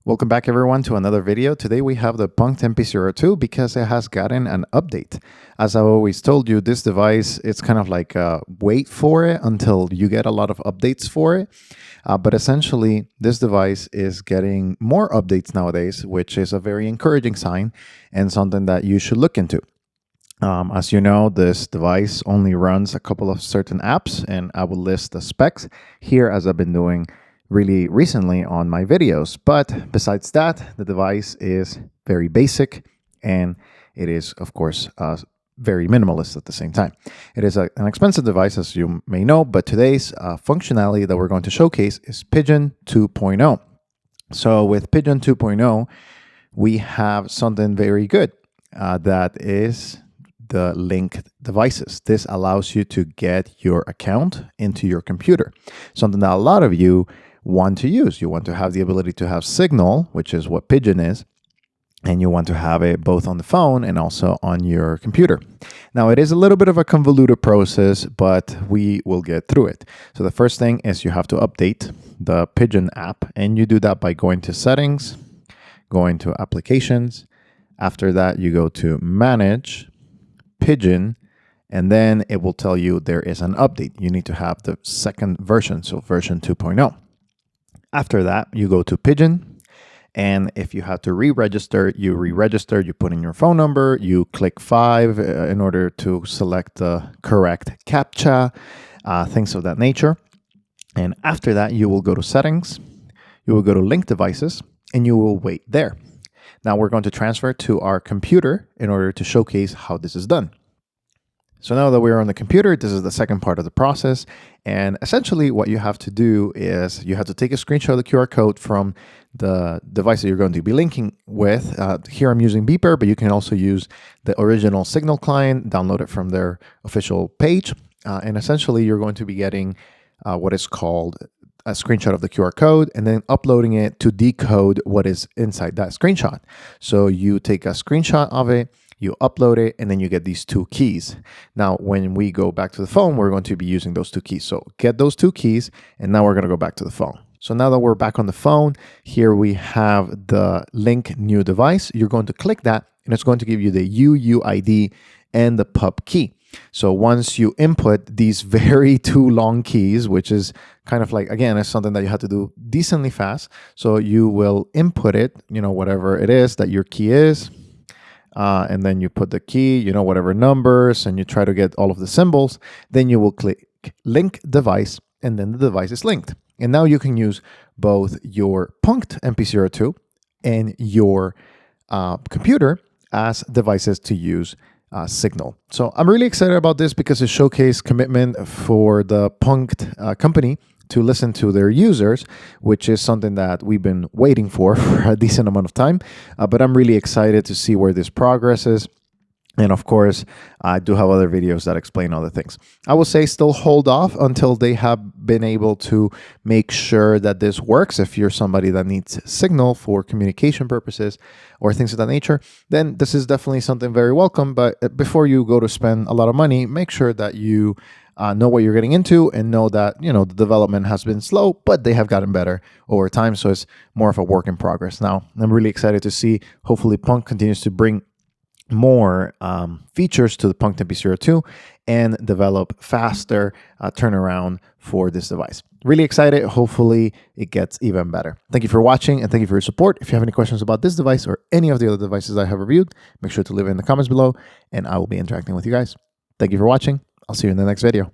Welcome back everyone to another video. Today we have the Punkt MP02 because it has gotten an update. As I always told you, this device, it's kind of like wait for it until you get a lot of updates for it. But essentially, this device is getting more updates nowadays, which is a very encouraging sign and something that you should look into. As you know, this device only runs a couple of certain apps, and I will list the specs here as I've been doing really recently on my videos. But besides that, the device is very basic and it is, of course, very minimalist at the same time. It is an expensive device, as you may know, but today's functionality that we're going to showcase is Pigeon 2.0. So with Pigeon 2.0, we have something very good that is the linked devices. This allows you to get your account into your computer, something that a lot of you want to use. You want to have the ability to have Signal, which is what Pigeon is, and you want to have it both on the phone and also on your computer. Now, it is a little bit of a convoluted process, but we will get through it. So the first thing is you have to update the Pigeon app, and you do that by going to Settings, going to Applications. After that, you go to Manage, Pigeon, and then it will tell you there is an update. You need to have the second version, so version 2.0. After that, you go to Pigeon, and if you have to re-register, you re-register, you put in your phone number, you click 5 in order to select the correct CAPTCHA, things of that nature. And after that, you will go to Settings, you will go to Link Devices, and you will wait there. Now we're going to transfer to our computer in order to showcase how this is done. So now that we're on the computer, this is the second part of the process. And essentially what you have to do is you have to take a screenshot of the QR code from the device that you're going to be linking with. Here I'm using Beeper, but you can also use the original Signal client, download it from their official page. And essentially you're going to be getting what is called a screenshot of the QR code and then uploading it to decode what is inside that screenshot. So you take a screenshot of it, you upload it, and then you get these two keys. Now, when we go back to the phone, we're going to be using those two keys. So get those two keys, and now we're going to go back to the phone. So now that we're back on the phone, here we have the link new device. You're going to click that, and it's going to give you the UUID and the pub key. So once you input these very two long keys, which is kind of like, again, it's something that you have to do decently fast. So you will input it, whatever it is that your key is. And then you put the key, whatever numbers, and you try to get all of the symbols. Then you will click link device, and then the device is linked. And now you can use both your Punkt MP02 and your computer as devices to use Signal. So I'm really excited about this because it showcased commitment for the Punkt company to listen to their users, which is something that we've been waiting for a decent amount of time. But I'm really excited to see where this progresses. And of course, I do have other videos that explain other things. I will say still hold off until they have been able to make sure that this works. If you're somebody that needs Signal for communication purposes or things of that nature, then this is definitely something very welcome. But before you go to spend a lot of money, make sure that you know what you're getting into and know that, the development has been slow, but they have gotten better over time. So it's more of a work in progress. Now, I'm really excited to see, hopefully Punkt continues to bring more features to the Punkt MP02 and develop faster turnaround for this device. Really excited. Hopefully it gets even better. Thank you for watching and thank you for your support. If you have any questions about this device or any of the other devices I have reviewed, make sure to leave it in the comments below and I will be interacting with you guys. Thank you for watching. I'll see you in the next video.